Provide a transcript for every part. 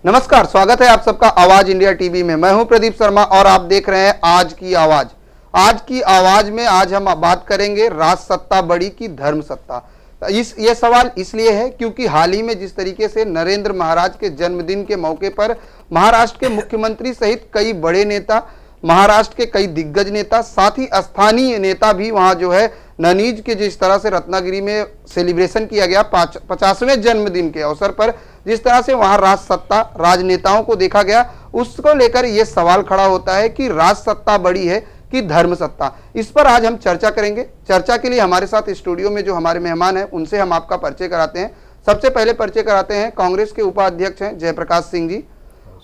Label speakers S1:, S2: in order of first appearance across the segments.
S1: नमस्कार, स्वागत है आप सबका आवाज इंडिया टीवी में। मैं हूं प्रदीप शर्मा और आप देख रहे हैं आज की आवाज। आज की आवाज में आज हम बात करेंगे राज सत्ता बड़ी की धर्म सत्ता। ये सवाल इसलिए है क्योंकि हाल ही में जिस तरीके से नरेंद्र महाराज के जन्मदिन के मौके पर महाराष्ट्र के मुख्यमंत्री सहित कई बड़े नेता, महाराष्ट्र के कई दिग्गज नेता, साथ ही स्थानीय नेता भी वहां जो है ननीज के जिस तरह से रत्नागिरी में सेलिब्रेशन किया गया 50वें जन्मदिन के अवसर पर, जिस तरह से वहां राज सत्ता राजनेताओं को देखा गया, उसको लेकर यह सवाल खड़ा होता है कि राज सत्ता बड़ी है कि धर्म सत्ता। इस पर आज हम चर्चा करेंगे। चर्चा के लिए हमारे साथ स्टूडियो में जो हमारे मेहमान हैं उनसे हम आपका परिचय कराते हैं। सबसे पहले परिचय कराते हैं कांग्रेस के उपाध्यक्ष हैं जयप्रकाश सिंह जी।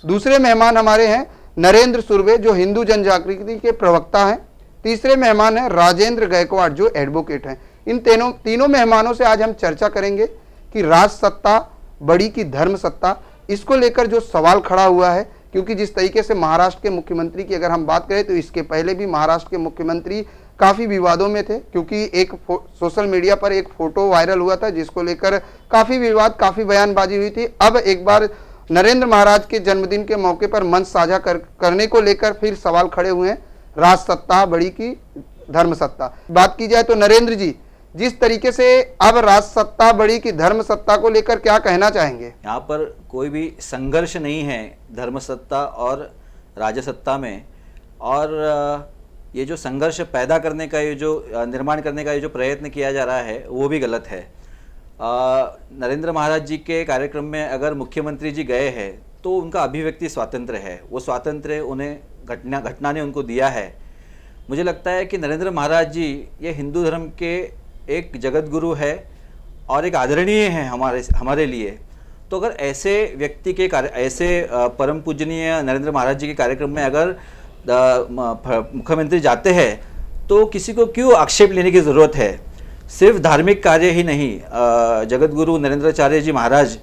S1: दूसरे मेहमान हमारे हैं नरेंद्र सुर्वे जो हिंदू जनजागृति के प्रवक्ता हैं। तीसरे मेहमान हैं राजेंद्र गायकवाड़ जो एडवोकेट हैं। इन तीनों मेहमानों से आज हम चर्चा करेंगे कि राज सत्ता बड़ी की धर्म सत्ता, इसको लेकर जो सवाल खड़ा हुआ है। क्योंकि जिस तरीके से महाराष्ट्र के मुख्यमंत्री की अगर हम बात करें तो इसके पहले भी महाराष्ट्र के मुख्यमंत्री काफी विवादों में थे, क्योंकि एक सोशल मीडिया पर एक फोटो वायरल हुआ था जिसको लेकर काफी विवाद, काफी बयानबाजी हुई थी। अब एक बार नरेंद्र महाराज के जन्मदिन के मौके पर मंच साझा करने को लेकर फिर सवाल खड़े हुए हैं राज सत्ता बड़ी की धर्म सत्ता। बात की जाए तो नरेंद्र जी, जिस तरीके से अब राज सत्ता बड़ी की धर्म सत्ता को लेकर क्या कहना चाहेंगे?
S2: यहाँ पर कोई भी संघर्ष नहीं है धर्म सत्ता और राजसत्ता में, और ये जो संघर्ष पैदा करने का, ये जो निर्माण करने का ये जो प्रयत्न किया जा रहा है वो भी गलत है। नरेंद्र महाराज जी के कार्यक्रम में अगर मुख्यमंत्री जी गए हैं तो उनका अभिव्यक्ति स्वातंत्र्य है, वो स्वातंत्र्य उन्हें घटना ने उनको दिया है। मुझे लगता है कि नरेंद्र महाराज जी ये हिंदू धर्म के एक जगत गुरु है और एक आदरणीय है हमारे लिए। तो अगर ऐसे व्यक्ति के ऐसे परम पूजनीय नरेंद्र महाराज जी के कार्यक्रम में अगर मुख्यमंत्री जाते हैं तो किसी को क्यों आक्षेप लेने की ज़रूरत है? सिर्फ धार्मिक कार्य ही नहीं, जगत गुरु नरेंद्राचार्य जी महाराज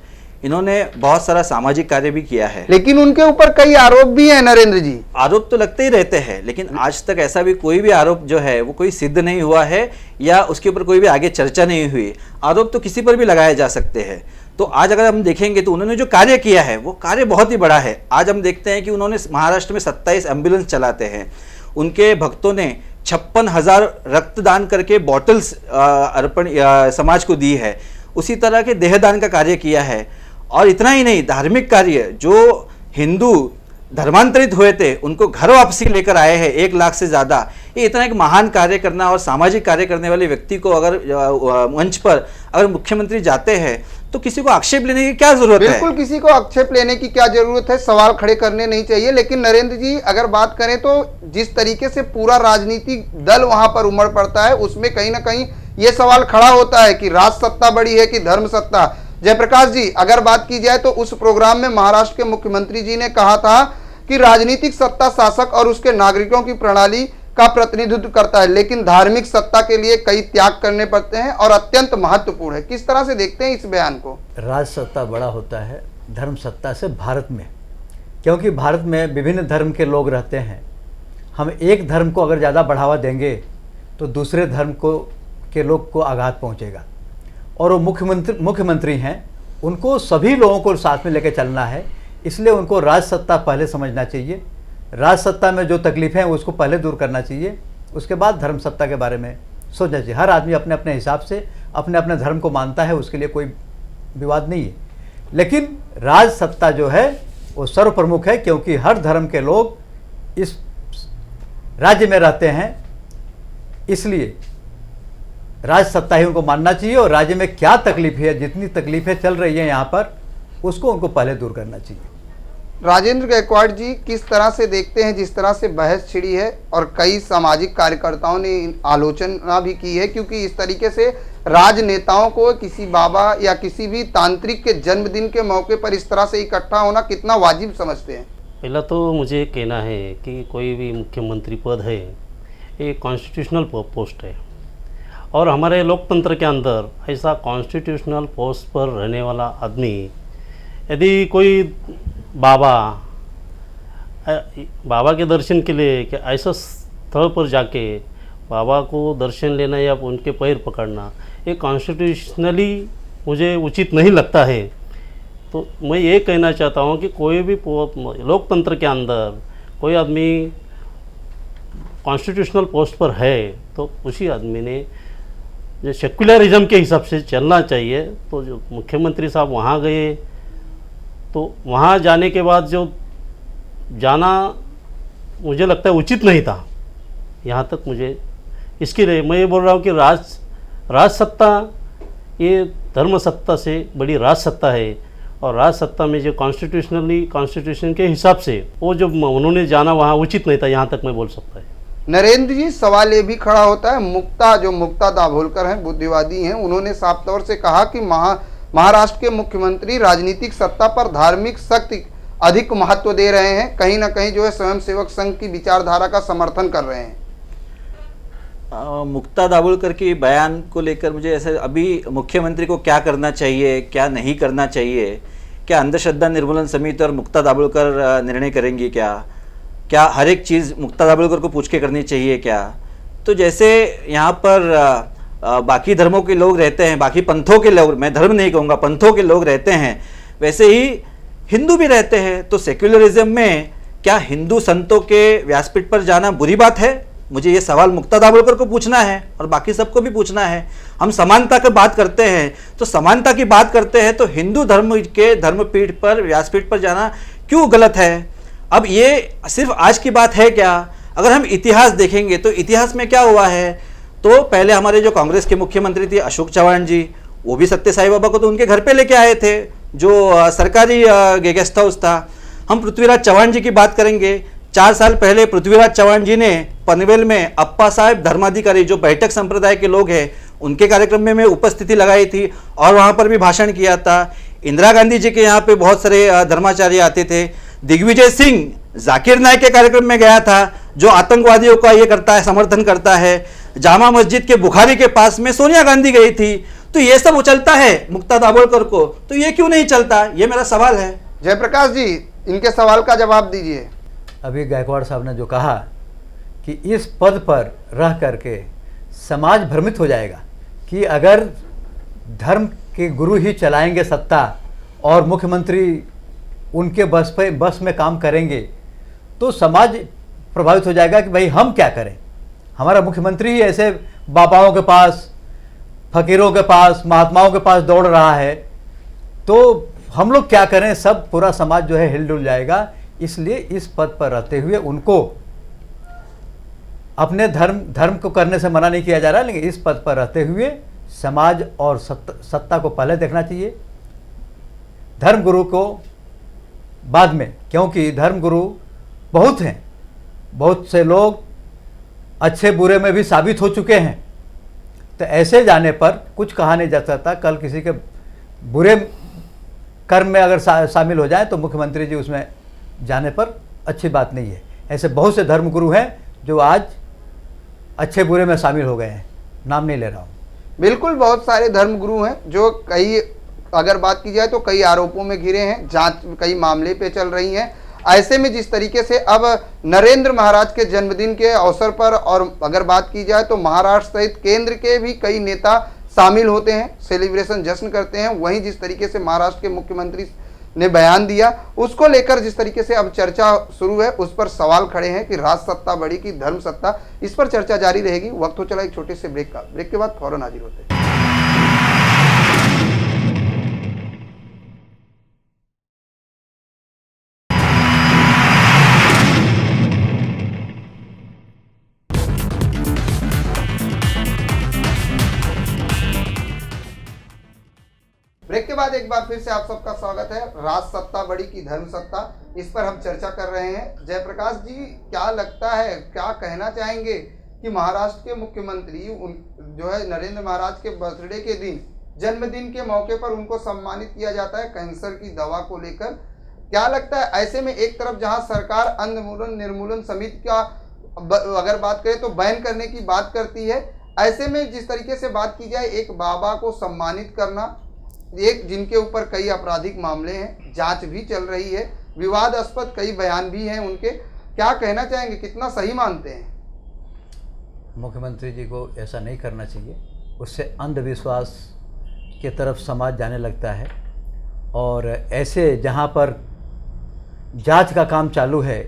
S2: इन्होंने बहुत सारा सामाजिक कार्य भी किया है।
S1: लेकिन उनके ऊपर कई आरोप भी हैं नरेंद्र जी।
S2: आरोप तो लगते ही रहते हैं, लेकिन आज तक ऐसा भी कोई भी आरोप जो है वो कोई सिद्ध नहीं हुआ है या उसके ऊपर कोई भी आगे चर्चा नहीं हुई। आरोप तो किसी पर भी लगाए जा सकते हैं। तो आज अगर हम देखेंगे तो उन्होंने जो कार्य किया है वो कार्य बहुत ही बड़ा है। आज हम देखते हैं कि उन्होंने महाराष्ट्र में 27 एम्बुलेंस चलाते हैं। उनके भक्तों ने 56,000 रक्तदान करके बॉटल्स अर्पण समाज को दी है। उसी तरह के देहदान का कार्य किया है। और इतना ही नहीं, धार्मिक कार्य जो हिंदू धर्मांतरित हुए थे उनको घर वापसी लेकर आए हैं 1 लाख से ज़्यादा। ये इतना एक महान कार्य करना और सामाजिक कार्य करने वाले व्यक्ति को अगर मंच पर अगर मुख्यमंत्री जाते हैं तो किसी को आक्षेप लेने की क्या जरूरत है?
S1: बिल्कुल किसी को आक्षेप लेने की क्या जरूरत है, सवाल खड़े करने नहीं चाहिए। लेकिन नरेंद्र जी अगर बात करें तो जिस तरीके से पूरा राजनीतिक दल वहां पर उमड़ पड़ता है उसमें कहीं ना कहीं ये सवाल खड़ा होता है कि राज सत्ता बड़ी है कि धर्म सत्ता। जयप्रकाश जी, अगर बात की जाए तो उस प्रोग्राम में महाराष्ट्र के मुख्यमंत्री जी ने कहा था कि राजनीतिक सत्ता शासक और उसके नागरिकों की प्रणाली का प्रतिनिधित्व करता है, लेकिन धार्मिक सत्ता के लिए कई त्याग करने पड़ते हैं और अत्यंत महत्वपूर्ण है। किस तरह से देखते हैं इस बयान को?
S3: राज सत्ता बड़ा होता है धर्म सत्ता से भारत में, क्योंकि भारत में विभिन्न धर्म के लोग रहते हैं। हम एक धर्म को अगर ज़्यादा बढ़ावा देंगे तो दूसरे धर्म के लोग को आघात पहुँचेगा। और वो मुख्यमंत्री हैं, उनको सभी लोगों को साथ में लेकर चलना है, इसलिए उनको राज सत्ता पहले समझना चाहिए। राज सत्ता में जो तकलीफ़ें हैं उसको पहले दूर करना चाहिए, उसके बाद धर्म सत्ता के बारे में सोचना चाहिए। हर आदमी अपने अपने हिसाब से अपने अपने धर्म को मानता है, उसके लिए कोई विवाद नहीं है। लेकिन राज सत्ता जो है वो सर्वप्रमुख है, क्योंकि हर धर्म के लोग इस राज्य में रहते हैं, इसलिए राज सत्ता ही उनको मानना चाहिए। और राज्य में क्या तकलीफ है, जितनी तकलीफें चल रही हैं यहाँ पर, उसको उनको पहले दूर करना चाहिए।
S1: राजेंद्र गायकवाड़ जी, किस तरह से देखते हैं जिस तरह से बहस छिड़ी है और कई सामाजिक कार्यकर्ताओं ने आलोचना भी की है, क्योंकि इस तरीके से राजनेताओं को किसी बाबा या किसी भी तांत्रिक के जन्मदिन के मौके पर इस तरह से इकट्ठा होना कितना वाजिब समझते हैं?
S4: पहला तो मुझे कहना है कि कोई भी मुख्यमंत्री पद है ये कॉन्स्टिट्यूशनल पोस्ट है, और हमारे लोकतंत्र के अंदर ऐसा कॉन्स्टिट्यूशनल पोस्ट पर रहने वाला आदमी यदि कोई बाबा के दर्शन के लिए कि ऐसा स्थल पर जाके बाबा को दर्शन लेना या उनके पैर पकड़ना, ये कॉन्स्टिट्यूशनली मुझे उचित नहीं लगता है। तो मैं ये कहना चाहता हूँ कि कोई भी लोकतंत्र के अंदर कोई आदमी कॉन्स्टिट्यूशनल पोस्ट पर है तो उसी आदमी ने जो सेक्युलरिज्म के हिसाब से चलना चाहिए। तो जो मुख्यमंत्री साहब वहाँ गए तो वहाँ जाने के बाद जो जाना मुझे लगता है उचित नहीं था। यहाँ तक मुझे इसके लिए मैं ये बोल रहा हूँ कि राज सत्ता ये धर्म सत्ता से बड़ी राज सत्ता है, और राज सत्ता में जो कॉन्स्टिट्यूशन के हिसाब से वो जो उन्होंने जाना वहाँ उचित नहीं था, यहाँ तक मैं बोल सकता है।
S1: नरेंद्र जी, सवाल ये भी खड़ा होता है, मुक्ता दाभोलकर हैं, बुद्धिवादी हैं, उन्होंने साफ तौर से कहा कि महाराष्ट्र के मुख्यमंत्री राजनीतिक सत्ता पर धार्मिक शक्ति अधिक महत्व दे रहे हैं, कहीं ना कहीं जो है स्वयंसेवक संघ की विचारधारा का समर्थन कर रहे हैं।
S2: मुक्ता दाभोलकर की बयान को लेकर मुझे ऐसा, अभी मुख्यमंत्री को क्या करना चाहिए क्या नहीं करना चाहिए, क्या अंधश्रद्धा निर्मूलन समिति और मुक्ता दाभोलकर निर्णय करेंगी, क्या हर एक चीज़ मुक्ता दाभोलकर को पूछ के करनी चाहिए क्या? तो जैसे यहाँ पर बाकी धर्मों के लोग रहते हैं, बाकी पंथों के लोग, मैं धर्म नहीं कहूँगा, पंथों के लोग रहते हैं, वैसे ही हिंदू भी रहते हैं। तो सेक्युलरिज्म में क्या हिंदू संतों के व्यासपीठ पर जाना बुरी बात है? मुझे ये सवाल मुक्ता दाभोलकर को पूछना है और बाकी सबको भी पूछना है। हम समानता की बात करते हैं, तो समानता की बात करते हैं तो हिंदू धर्म के धर्मपीठ पर, व्यासपीठ पर जाना क्यों गलत है? अब ये सिर्फ आज की बात है क्या? अगर हम इतिहास देखेंगे तो इतिहास में क्या हुआ है, तो पहले हमारे जो कांग्रेस के मुख्यमंत्री थे अशोक चव्हाण जी, वो भी सत्य साई बाबा को तो उनके घर पे लेके आए थे, जो सरकारी गेस्ट हाउस था। हम पृथ्वीराज चव्हाण जी की बात करेंगे, 4 साल पहले पृथ्वीराज चव्हाण जी ने पनवेल में अप्पा साहेब धर्माधिकारी, जो बैठक संप्रदाय के लोग हैं, उनके कार्यक्रम में मैं उपस्थिति लगाई थी और वहाँ पर भी भाषण किया था। इंदिरा गांधी जी के यहाँ पे बहुत सारे धर्माचार्य आते थे। दिग्विजय सिंह जाकिर नायक के कार्यक्रम में गया था, जो आतंकवादियों का ये करता है, समर्थन करता है। जामा मस्जिद के बुखारी के पास में सोनिया गांधी गई थी। तो ये सब चलता है मुक्ता दाभोलकर को, तो ये क्यों नहीं चलता? ये मेरा सवाल है।
S1: जयप्रकाश जी, इनके सवाल का जवाब दीजिए।
S3: अभी गायकवाड़ साहब ने जो कहा कि इस पद पर रह करके समाज भ्रमित हो जाएगा कि अगर धर्म के गुरु ही चलाएंगे सत्ता और मुख्यमंत्री उनके बस में काम करेंगे तो समाज प्रभावित हो जाएगा कि भाई हम क्या करें, हमारा मुख्यमंत्री ही ऐसे बाबाओं के पास, फकीरों के पास, महात्माओं के पास दौड़ रहा है, तो हम लोग क्या करें, सब पूरा समाज जो है हिलडुल जाएगा। इसलिए इस पद पर रहते हुए उनको अपने धर्म को करने से मना नहीं किया जा रहा, लेकिन इस पद पर रहते हुए समाज और सत्ता को पहले देखना चाहिए, धर्म गुरु को बाद में, क्योंकि धर्म गुरु बहुत हैं, बहुत से लोग अच्छे बुरे में भी साबित हो चुके हैं। तो ऐसे जाने पर कुछ कहा नहीं जा सकता, कल किसी के बुरे कर्म में अगर शामिल हो जाए तो मुख्यमंत्री जी उसमें जाने पर अच्छी बात नहीं है। ऐसे बहुत से धर्मगुरु हैं जो आज अच्छे बुरे में शामिल हो गए हैं, नाम नहीं ले रहा हूँ।
S1: बिल्कुल, बहुत सारे धर्मगुरु हैं जो कई, अगर बात की जाए तो कई आरोपों में घिरे हैं, जांच कई मामले पे चल रही हैं। ऐसे में जिस तरीके से अब नरेंद्र महाराज के जन्मदिन के अवसर पर, और अगर बात की जाए तो महाराष्ट्र सहित केंद्र के भी कई नेता शामिल होते हैं, सेलिब्रेशन जश्न करते हैं, वहीं जिस तरीके से महाराष्ट्र के मुख्यमंत्री ने बयान दिया उसको लेकर जिस तरीके से अब चर्चा शुरू है, उस पर सवाल खड़े हैं कि राज सत्ता बड़ी की धर्म सत्ता, इस पर चर्चा जारी रहेगी। वक्त हो चला एक छोटे से ब्रेक का, ब्रेक के बाद फौरन हाजिर होते हैं। ब्रेक के बाद एक बार फिर से आप सबका स्वागत है। राज सत्ता बड़ी की धर्म सत्ता, इस पर हम चर्चा कर रहे हैं। जयप्रकाश जी, क्या लगता है, क्या कहना चाहेंगे कि महाराष्ट्र के मुख्यमंत्री जो है नरेंद्र महाराज के बर्थडे के दिन, जन्मदिन के मौके पर उनको सम्मानित किया जाता है कैंसर की दवा को लेकर, क्या लगता है ऐसे में एक तरफ जहां सरकार अंध निर्मूलन समिति का अगर बात करें तो बैन करने की बात करती है, ऐसे में जिस तरीके से बात की जाए एक बाबा को सम्मानित करना, एक जिनके ऊपर कई आपराधिक मामले हैं, जांच भी चल रही है, विवादास्पद कई बयान भी हैं उनके, क्या कहना चाहेंगे, कितना सही मानते हैं?
S3: मुख्यमंत्री जी को ऐसा नहीं करना चाहिए, उससे अंधविश्वास की तरफ समाज जाने लगता है और ऐसे जहाँ पर जांच का काम चालू है,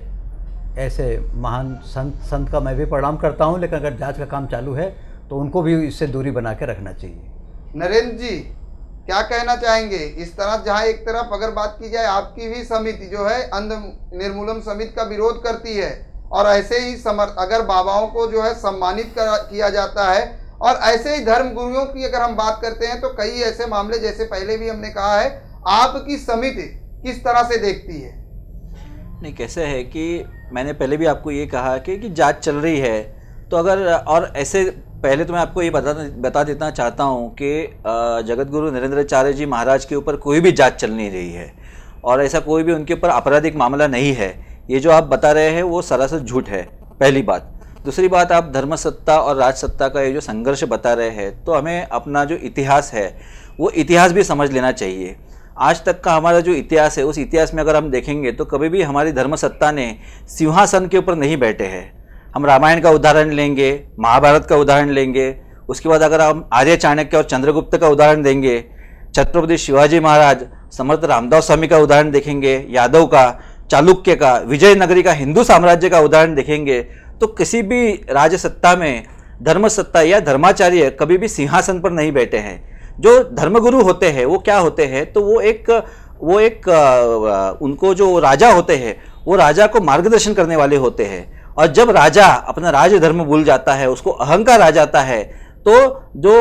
S3: ऐसे महान संत का मैं भी प्रणाम करता हूँ, लेकिन अगर जांच का काम चालू है तो उनको भी इससे दूरी बना के रखना चाहिए।
S1: नरेंद्र जी क्या कहना चाहेंगे इस तरह, जहां एक तरफ अगर बात की जाए आपकी भी समिति जो है अंध निर्मूलन समिति का विरोध करती है, और ऐसे ही अगर बाबाओं को जो है सम्मानित किया जाता है, और ऐसे ही धर्म गुरुओं की अगर हम बात करते हैं तो कई ऐसे मामले, जैसे पहले भी हमने कहा है, आपकी समिति किस तरह से देखती है?
S2: नहीं, कैसे है कि मैंने पहले भी आपको ये कहा कि जांच चल रही है, तो अगर और ऐसे पहले तो मैं आपको ये बता देना चाहता हूँ कि जगत गुरु नरेंद्राचार्य जी महाराज के ऊपर कोई भी जांच चल नहीं रही है, और ऐसा कोई भी उनके ऊपर आपराधिक मामला नहीं है। ये जो आप बता रहे हैं वो सरासर झूठ है, पहली बात। दूसरी बात, आप धर्म सत्ता और राज सत्ता का ये जो संघर्ष बता रहे हैं, तो हमें अपना जो इतिहास है वो इतिहास भी समझ लेना चाहिए। आज तक का हमारा जो इतिहास है, उस इतिहास में अगर हम देखेंगे तो कभी भी हमारी धर्म सत्ता ने सिंहासन के ऊपर नहीं बैठे हैं। हम रामायण का उदाहरण लेंगे, महाभारत का उदाहरण लेंगे, उसके बाद अगर हम आर्य चाणक्य और चंद्रगुप्त का उदाहरण देंगे, छत्रपति शिवाजी महाराज, समर्थ रामदास स्वामी का उदाहरण देखेंगे, यादव का, चालुक्य का, विजयनगरी का, हिंदू साम्राज्य का उदाहरण देखेंगे, तो किसी भी राज सत्ता में धर्म सत्ता या धर्माचार्य कभी भी सिंहासन पर नहीं बैठे हैं। जो धर्मगुरु होते हैं वो क्या होते हैं, तो वो एक उनको जो राजा होते हैं वो राजा को मार्गदर्शन करने वाले होते हैं। और जब राजा अपना राज धर्म भूल जाता है, उसको अहंकार आ जाता है, तो जो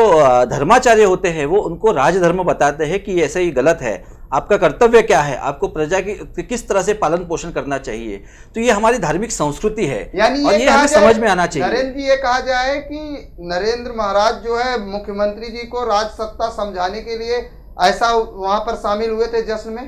S2: धर्माचार्य होते हैं वो उनको राजधर्म बताते हैं कि ऐसे ही गलत है, आपका कर्तव्य क्या है, आपको प्रजा की किस तरह से पालन पोषण करना चाहिए। तो ये हमारी धार्मिक संस्कृति है,
S1: यानी
S2: और ये हमें समझ में आना चाहिए।
S1: नरेंद्र जी, ये कहा जाए कि नरेंद्र महाराज जो है मुख्यमंत्री जी को राज सत्ता समझाने के लिए ऐसा वहां पर शामिल हुए थे जश्न में?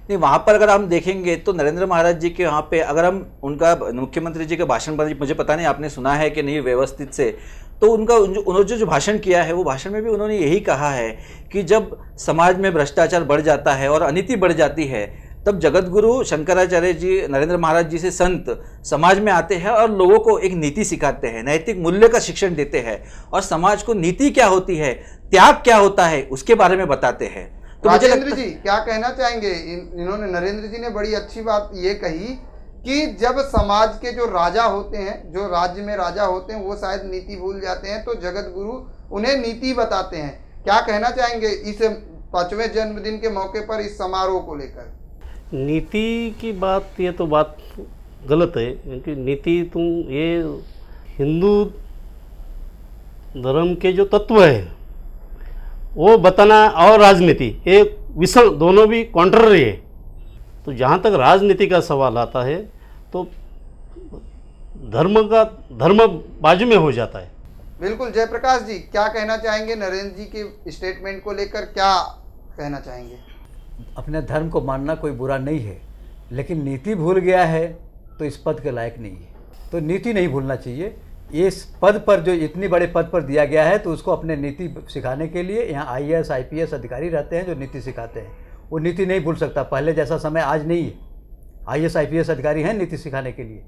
S2: नहीं, वहाँ पर अगर हम देखेंगे तो नरेंद्र महाराज जी के वहाँ पे अगर हम उनका मुख्यमंत्री जी के भाषण पर, मुझे पता नहीं आपने सुना है कि नहीं व्यवस्थित से, तो उन्होंने जो भाषण किया है वो भाषण में भी उन्होंने यही कहा है कि जब समाज में भ्रष्टाचार बढ़ जाता है और अनीति बढ़ जाती है, तब जगत गुरु शंकराचार्य जी, नरेंद्र महाराज जी से संत समाज में आते हैं और लोगों को एक नीति सिखाते हैं, नैतिक मूल्य का शिक्षण देते हैं, और समाज को नीति क्या होती है, त्याग क्या होता है, उसके बारे में बताते हैं।
S1: तो राजेंद्र जी क्या कहना चाहेंगे? इन्होंने, नरेंद्र जी ने बड़ी अच्छी बात ये कही कि जब समाज के जो राजा होते हैं, जो राज्य में राजा होते हैं, वो शायद नीति भूल जाते हैं, तो जगत गुरु उन्हें नीति बताते हैं। क्या कहना चाहेंगे इस 5वें जन्मदिन के मौके पर इस समारोह को लेकर?
S4: नीति की बात, ये तो बात गलत है, क्योंकि नीति ये हिंदू धर्म के जो तत्व है वो बताना और राजनीति एक विषम, दोनों भी कॉन्ट्ररी है। तो जहाँ तक राजनीति का सवाल आता है तो धर्म बाजू में हो जाता है।
S1: बिल्कुल। जयप्रकाश जी क्या कहना चाहेंगे नरेंद्र जी के स्टेटमेंट को लेकर, क्या कहना चाहेंगे?
S3: अपने धर्म को मानना कोई बुरा नहीं है, लेकिन नीति भूल गया है तो इस पद के लायक नहीं है। तो नीति नहीं भूलना चाहिए। इस पद पर, जो इतनी बड़े पद पर दिया गया है, तो उसको अपने नीति सिखाने के लिए यहाँ IAS IPS अधिकारी रहते हैं जो नीति सिखाते हैं। वो नीति नहीं भूल सकता। पहले जैसा समय आज नहीं है। IAS IPS अधिकारी हैं नीति सिखाने के लिए,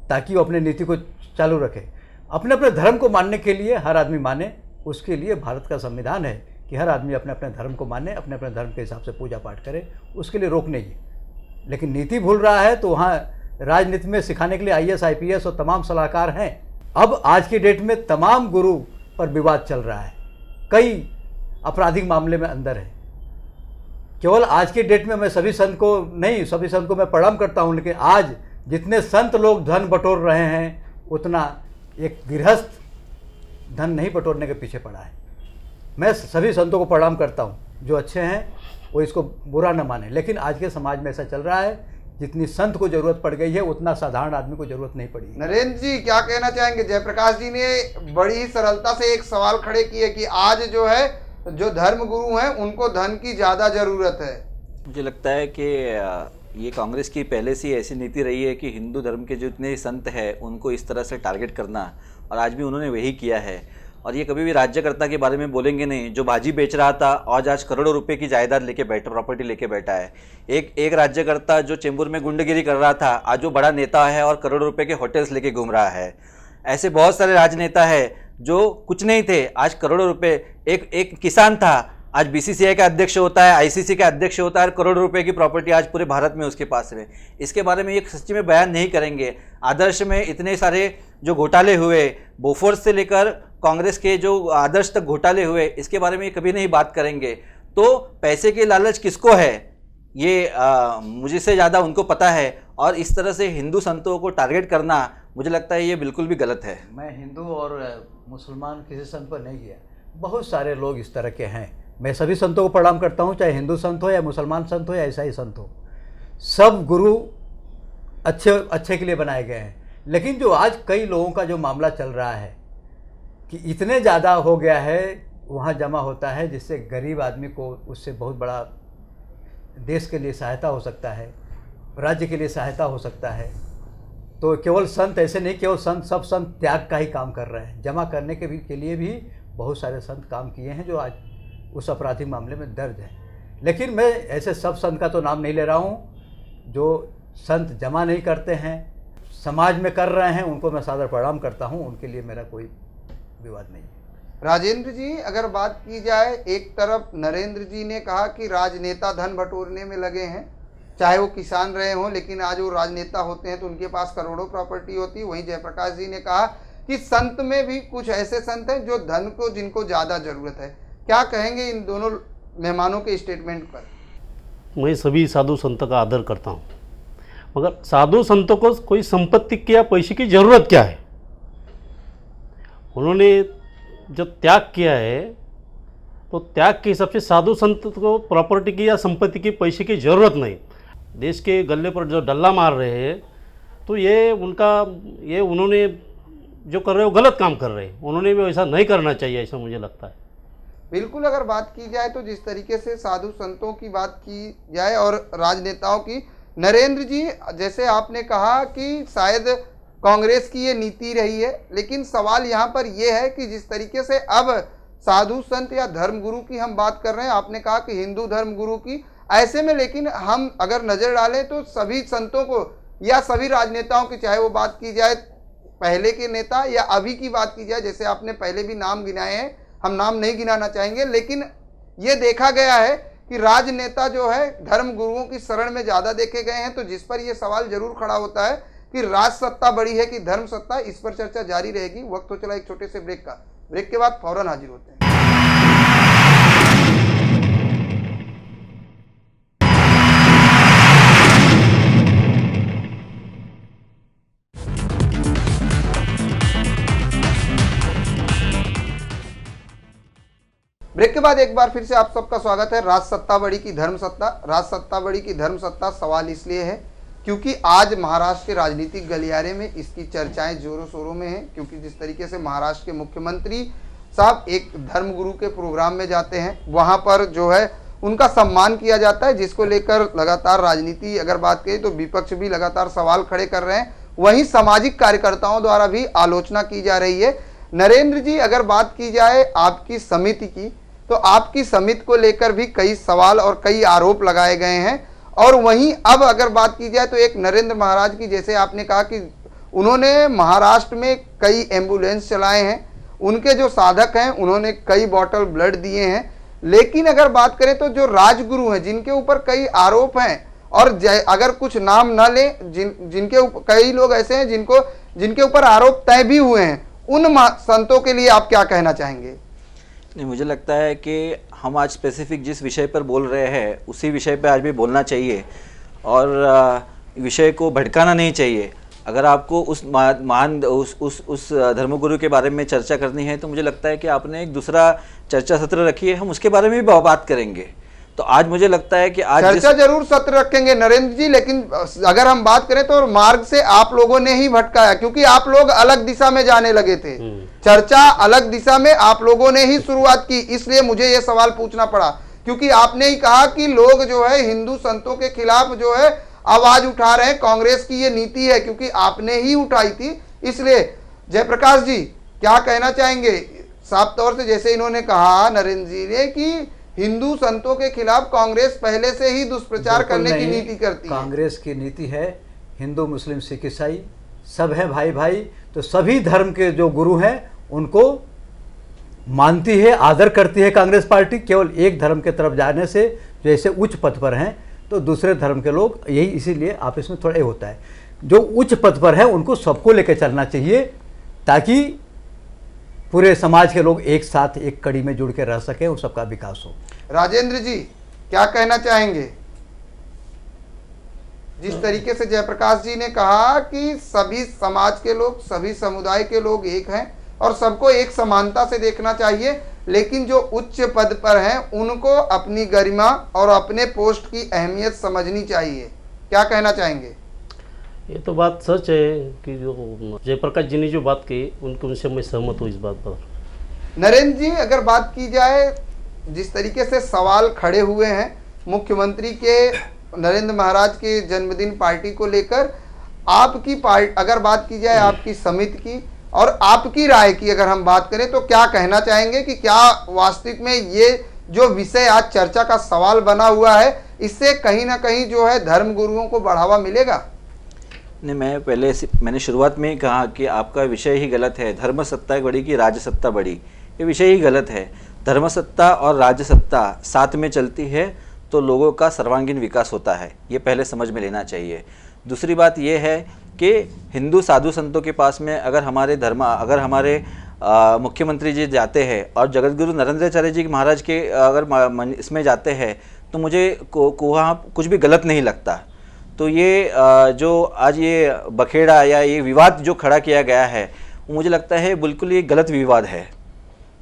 S3: ताकि वो अपने नीति को चालू रखे। अपने अपने धर्म को मानने के लिए हर आदमी माने, उसके लिए भारत का संविधान है कि हर आदमी अपने अपने धर्म को माने, अपने अपने धर्म के हिसाब से पूजा पाठ करे, उसके लिए रोक नहीं है। लेकिन नीति भूल रहा है तो वहाँ राजनीति में सिखाने के लिए IAS IPS और तमाम सलाहकार हैं। अब आज की डेट में तमाम गुरु पर विवाद चल रहा है, कई आपराधिक मामले में अंदर है। केवल आज की डेट में मैं सभी संत को मैं प्रणाम करता हूँ, लेकिन आज जितने संत लोग धन बटोर रहे हैं, उतना एक गृहस्थ धन नहीं बटोरने के पीछे पड़ा है। मैं सभी संतों को प्रणाम करता हूँ, जो अच्छे हैं वो इसको बुरा न माने। लेकिन आज के समाज में ऐसा चल रहा है, जितनी संत को जरूरत पड़ गई है उतना साधारण आदमी को जरूरत नहीं पड़ी।
S1: नरेंद्र जी क्या कहना चाहेंगे? जयप्रकाश जी ने बड़ी ही सरलता से एक सवाल खड़े किए कि आज जो है, जो धर्म गुरु हैं उनको धन की ज़्यादा ज़रूरत है। मुझे
S2: लगता है कि ये कांग्रेस की पहले से ऐसी नीति रही है कि हिंदू धर्म के जितने संत हैं उनको इस तरह से टारगेट करना, और आज भी उन्होंने वही किया है। और ये कभी भी राज्यकर्ता के बारे में बोलेंगे नहीं। जो बाजी बेच रहा था आज करोड़ों रुपए की जायदाद लेके बैठा, प्रॉपर्टी लेके बैठा है। एक राज्यकर्ता जो चेंबूर में गुंडगिरी कर रहा था, आज वो बड़ा नेता है और करोड़ों रुपए के होटल्स लेके घूम रहा है। ऐसे बहुत सारे राजनेता है जो कुछ नहीं थे, आज करोड़ों रुपए। एक किसान था, आज बीसीसीआई का अध्यक्ष होता है, आईसीसी का अध्यक्ष होता है, करोड़ों रुपए की प्रॉपर्टी आज पूरे भारत में उसके पास है। इसके बारे में ये सच्ची में बयान नहीं करेंगे। आदर्श में इतने सारे जो घोटाले हुए, बोफोर्स से लेकर कांग्रेस के जो आदर्श तक घोटाले हुए, इसके बारे में ये कभी नहीं बात करेंगे। तो पैसे की लालच किसको है ये मुझे से ज़्यादा उनको पता है, और इस तरह से हिंदू संतों को टारगेट करना मुझे लगता है ये बिल्कुल भी गलत है।
S3: मैं हिंदू और मुसलमान किसी संत पर नहीं किया, बहुत सारे लोग इस तरह के हैं। मैं सभी संतों को प्रणाम करता हूँ, चाहे हिंदू संत हो या मुसलमान संत हो या ईसाई संत हो। सब गुरु अच्छे के लिए बनाए गए हैं। लेकिन जो आज कई लोगों का जो मामला चल रहा है कि इतने ज़्यादा हो गया है, वहाँ जमा होता है जिससे गरीब आदमी को उससे बहुत बड़ा देश के लिए सहायता हो सकता है, राज्य के लिए सहायता हो सकता है। तो केवल संत ऐसे नहीं, केवल संत, सब संत त्याग का ही काम कर रहे हैं। जमा करने के लिए भी बहुत सारे संत काम किए हैं जो आज उस आपराधिक मामले में दर्ज है। लेकिन मैं ऐसे सब संत का तो नाम नहीं ले रहा हूँ। जो संत जमा नहीं करते हैं, समाज में कर रहे हैं, उनको मैं सादर प्रणाम करता हूँ, उनके लिए मेरा कोई विवाद नहीं है।
S1: राजेंद्र जी, अगर बात की जाए, एक तरफ नरेंद्र जी ने कहा कि राजनेता धन बटोरने में लगे हैं, चाहे वो किसान रहे हों, लेकिन आज वो राजनेता होते हैं तो उनके पास करोड़ों प्रॉपर्टी होती है। वहीं जयप्रकाश जी ने कहा कि संत में भी कुछ ऐसे संत हैं जो धन को जिनको ज़्यादा ज़रूरत है। क्या कहेंगे इन दोनों मेहमानों के स्टेटमेंट पर?
S4: मैं सभी साधु संतों का आदर करता हूँ, मगर साधु संतों को कोई संपत्ति की या पैसे की ज़रूरत क्या है? उन्होंने जब त्याग किया है तो त्याग के हिसाब से साधु संत को प्रॉपर्टी की या संपत्ति की, पैसे की ज़रूरत नहीं। देश के गले पर जो डल्ला मार रहे हैं, तो ये उन्होंने जो कर रहे हैं वो गलत काम कर रहे हैं। उन्होंने भी ऐसा नहीं करना चाहिए, ऐसा मुझे लगता है।
S1: बिल्कुल, अगर बात की जाए तो जिस तरीके से साधु संतों की बात की जाए और राजनेताओं की, नरेंद्र जी जैसे आपने कहा कि शायद कांग्रेस की ये नीति रही है, लेकिन सवाल यहाँ पर यह है कि जिस तरीके से अब साधु संत या धर्मगुरु की हम बात कर रहे हैं, आपने कहा कि हिंदू धर्मगुरु की, ऐसे में लेकिन हम अगर नज़र डालें तो सभी संतों को या सभी राजनेताओं की, चाहे वो बात की जाए पहले के नेता या अभी की बात की जाए, जैसे आपने पहले भी नाम गिनाए हैं, हम नाम नहीं गिनाना चाहेंगे, लेकिन ये देखा गया है कि राजनेता जो है धर्म गुरुओं की शरण में ज़्यादा देखे गए हैं। तो जिस पर यह सवाल जरूर खड़ा होता है कि राज सत्ता बड़ी है कि धर्म सत्ता, इस पर चर्चा जारी रहेगी। वक्त हो चला एक छोटे से ब्रेक का, ब्रेक के बाद फौरन हाजिर होते हैं। ब्रेक के बाद एक बार फिर से आप सबका स्वागत है। राज सत्ता बड़ी की धर्म सत्ता, राज सत्ता बड़ी की धर्म सत्ता सवाल इसलिए है क्योंकि आज महाराष्ट्र के राजनीतिक गलियारे में इसकी चर्चाएं जोरों शोरों में हैं। क्योंकि जिस तरीके से महाराष्ट्र के मुख्यमंत्री साहब एक धर्मगुरु के प्रोग्राम में जाते हैं, वहां पर जो है उनका सम्मान किया जाता है, जिसको लेकर लगातार राजनीति अगर बात करें तो विपक्ष भी लगातार सवाल खड़े कर रहे हैं। वहीं सामाजिक कार्यकर्ताओं द्वारा भी आलोचना की जा रही है। नरेंद्र जी, अगर बात की जाए आपकी समिति की, तो आपकी समिति को लेकर भी कई सवाल और कई आरोप लगाए गए हैं। और वहीं अब अगर बात की जाए तो एक नरेंद्र महाराज की, जैसे आपने कहा कि उन्होंने महाराष्ट्र में कई एम्बुलेंस चलाए हैं, उनके जो साधक हैं उन्होंने कई बॉटल ब्लड दिए हैं। लेकिन अगर बात करें तो जो राजगुरु हैं जिनके ऊपर कई आरोप हैं, और अगर कुछ नाम न लें, जिनके ऊपर कई लोग ऐसे हैं जिनके ऊपर आरोप तय भी हुए हैं, उन संतों के लिए आप क्या कहना चाहेंगे?
S2: नहीं, मुझे लगता है कि हम आज स्पेसिफिक जिस विषय पर बोल रहे हैं उसी विषय पर आज भी बोलना चाहिए, और विषय को भटकाना नहीं चाहिए। अगर आपको उस महान उस धर्मगुरु के बारे में चर्चा करनी है तो मुझे लगता है कि आपने एक दूसरा चर्चा सत्र रखी है, हम उसके बारे में भी बात करेंगे। तो आज मुझे लगता है कि आज
S1: चर्चा जरूर सत्र रखेंगे नरेंद्र जी, लेकिन अगर हम बात करें तो मार्ग से आप लोगों ने ही भटकाया, क्योंकि आप लोग अलग दिशा में जाने लगे थे। चर्चा अलग दिशा में आप लोगों ने ही शुरुआत की, इसलिए मुझे यह सवाल पूछना पड़ा, क्योंकि आपने ही कहा कि लोग जो है हिंदू संतों के खिलाफ जो है आवाज उठा रहे हैं, कांग्रेस की ये नीति है, क्योंकि आपने ही उठाई थी। इसलिए जयप्रकाश जी क्या कहना चाहेंगे? साफ तौर से जैसे इन्होंने कहा नरेंद्र जी ने कि हिंदू संतों के खिलाफ कांग्रेस पहले से ही दुष्प्रचार करने की नीति करती है।
S3: कांग्रेस की नीति है हिंदू मुस्लिम सिख ईसाई सब है भाई भाई, तो सभी धर्म के जो गुरु हैं उनको मानती है, आदर करती है कांग्रेस पार्टी। केवल एक धर्म के तरफ जाने से, जैसे उच्च पद पर हैं तो दूसरे धर्म के लोग यही, इसीलिए आपस में थोड़ा ये होता है। जो उच्च पद पर है उनको सबको लेकर चलना चाहिए, ताकि पूरे समाज के लोग एक साथ एक कड़ी में जुड़ के रह सकें और सबका विकास हो।
S1: राजेंद्र जी क्या कहना चाहेंगे? जिस तरीके से जयप्रकाश जी ने कहा कि सभी समाज के लोग, सभी समुदाय के लोग एक हैं और सबको एक समानता से देखना चाहिए, लेकिन जो उच्च पद पर हैं उनको अपनी गरिमा और अपने पोस्ट की अहमियत समझनी चाहिए। क्या कहना चाहेंगे?
S4: ये तो बात सच है कि जो जयप्रकाश जी ने जो बात की उनसे मैं सहमत हूँ इस बात पर।
S1: नरेंद्र जी अगर बात की जाए, जिस तरीके से सवाल खड़े हुए हैं मुख्यमंत्री के नरेंद्र महाराज के जन्मदिन पार्टी को लेकर, आपकी पार्टी अगर बात की जाए आपकी समिति की और आपकी राय की अगर हम बात करें तो क्या कहना चाहेंगे कि क्या वास्तविक में ये जो विषय आज चर्चा का सवाल बना हुआ है इससे कहीं ना कहीं जो है धर्म गुरुओं को बढ़ावा मिलेगा?
S2: नहीं, मैंने शुरुआत में ही कहा कि आपका विषय ही गलत है। धर्म सत्ता बड़ी कि राज्य सत्ता बड़ी, ये विषय ही गलत है। धर्म सत्ता और राज्य सत्ता साथ में चलती है तो लोगों का सर्वांगीण विकास होता है, ये पहले समझ में लेना चाहिए। दूसरी बात ये है कि हिंदू साधु संतों के पास में अगर हमारे मुख्यमंत्री जी जाते हैं और जगतगुरु नरेंद्राचार्य जी महाराज के अगर इसमें जाते हैं तो मुझे वहाँ कुछ भी गलत नहीं लगता। तो ये जो आज ये बखेड़ा या ये विवाद जो खड़ा किया गया है वो मुझे लगता है बिल्कुल ये गलत विवाद है।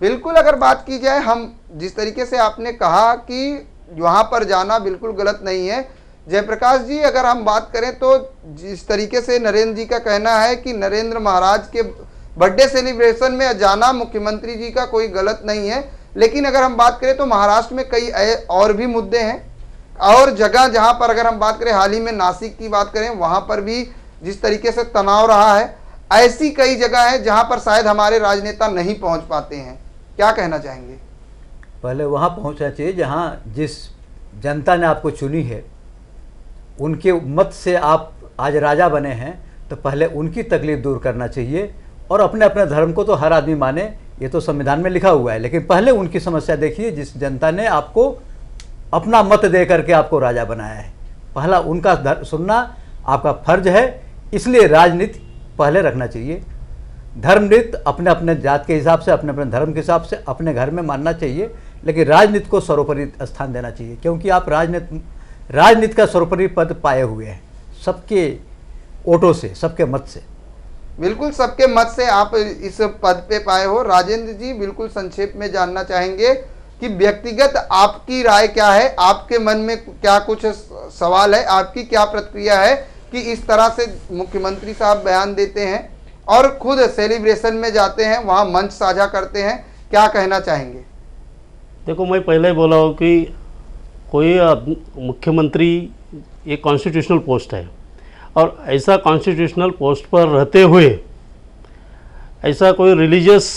S1: बिल्कुल, अगर बात की जाए, हम जिस तरीके से आपने कहा कि वहाँ पर जाना बिल्कुल गलत नहीं है, जयप्रकाश जी अगर हम बात करें तो जिस तरीके से नरेंद्र जी का कहना है कि नरेंद्र महाराज के बर्थडे सेलिब्रेशन में जाना मुख्यमंत्री जी का कोई गलत नहीं है, लेकिन अगर हम बात करें तो महाराष्ट्र में कई और भी मुद्दे हैं और जगह जहां पर अगर हम बात करें, हाल ही में नासिक की बात करें, वहां पर भी जिस तरीके से तनाव रहा है, ऐसी कई जगह है जहां पर शायद हमारे राजनेता नहीं पहुंच पाते हैं। क्या कहना चाहेंगे?
S3: पहले वहाँ पहुँचना चाहिए जहाँ जिस जनता ने आपको चुनी है, उनके मत से आप आज राजा बने हैं, तो पहले उनकी तकलीफ दूर करना चाहिए। और अपने अपने धर्म को तो हर आदमी माने, ये तो संविधान में लिखा हुआ है, लेकिन पहले उनकी समस्या देखिए जिस जनता ने आपको अपना मत दे करके आपको राजा बनाया है। पहला उनका सुनना आपका फर्ज है, इसलिए राजनीति पहले रखना चाहिए। धर्मनीति अपने अपने जात के हिसाब से, अपने अपने धर्म के हिसाब से अपने घर में मानना चाहिए, लेकिन राजनीति को सर्वोपरि स्थान देना चाहिए, क्योंकि आप राजनीति का सर्वोपरि पद पाए हुए हैं सबके वोटों से, सबके मत से।
S1: बिल्कुल, सबके मत से आप इस पद पे पाए हो। राजेंद्र जी बिल्कुल संक्षेप में जानना चाहेंगे कि व्यक्तिगत आपकी राय क्या है, आपके मन में क्या कुछ सवाल है, आपकी क्या प्रतिक्रिया है कि इस तरह से मुख्यमंत्री साहब बयान देते हैं और खुद सेलिब्रेशन में जाते हैं, वहां मंच साझा करते हैं, क्या कहना चाहेंगे?
S4: देखो, मैं पहले ही बोला हूँ कि कोई मुख्यमंत्री एक कॉन्स्टिट्यूशनल पोस्ट है और ऐसा कॉन्स्टिट्यूशनल पोस्ट पर रहते हुए ऐसा कोई रिलीजियस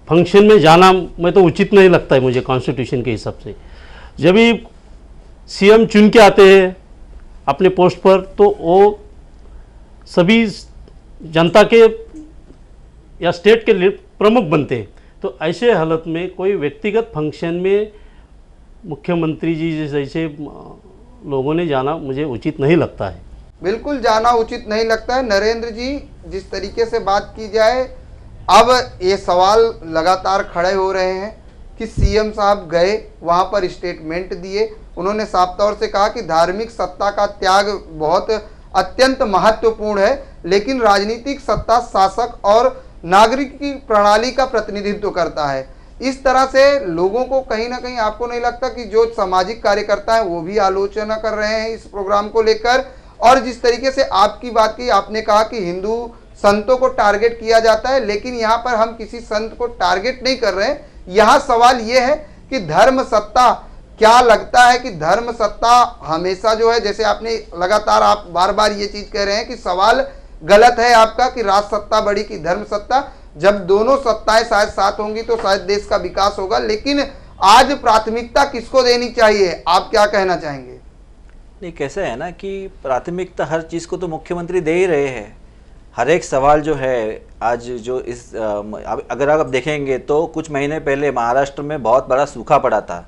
S4: फंक्शन में जाना मैं तो उचित नहीं लगता है मुझे कॉन्स्टिट्यूशन के हिसाब से। जब भी सीएम चुन के आते हैं अपने पोस्ट पर तो वो सभी जनता के या स्टेट के प्रमुख बनते हैं, तो ऐसे हालत में कोई व्यक्तिगत फंक्शन में मुख्यमंत्री जी जैसे लोगों ने जाना मुझे उचित नहीं लगता है।
S1: बिल्कुल जाना उचित नहीं लगता है। नरेंद्र जी जिस तरीके से बात की जाए, अब ये सवाल लगातार खड़े हो रहे हैं कि सीएम साहब गए, वहाँ पर स्टेटमेंट दिए, उन्होंने साफ तौर से कहा कि धार्मिक सत्ता का त्याग बहुत अत्यंत महत्वपूर्ण है, लेकिन राजनीतिक सत्ता शासक और नागरिक की प्रणाली का प्रतिनिधित्व करता है। इस तरह से लोगों को कहीं ना कहीं आपको नहीं लगता कि जो सामाजिक कार्यकर्ता हैं वो भी आलोचना कर रहे हैं इस प्रोग्राम को लेकर? और जिस तरीके से आपकी बात की, आपने कहा कि हिंदू संतों को टारगेट किया जाता है, लेकिन यहाँ पर हम किसी संत को टारगेट नहीं कर रहे हैं। यहाँ सवाल ये है कि धर्म सत्ता, क्या लगता है कि धर्म सत्ता हमेशा जो है, जैसे आपने लगातार आप बार बार ये चीज कह रहे हैं कि सवाल गलत है आपका कि राज सत्ता बड़ी की धर्म सत्ता, जब दोनों सत्ताएं शायद साथ होंगी तो शायद देश का विकास होगा, लेकिन आज प्राथमिकता किसको देनी चाहिए, आप क्या कहना चाहेंगे?
S2: नहीं, कैसा है ना कि प्राथमिकता हर चीज़ को तो मुख्यमंत्री दे ही रहे हैं। हर एक सवाल जो है आज जो अगर आप देखेंगे तो कुछ महीने पहले महाराष्ट्र में बहुत बड़ा सूखा पड़ा था,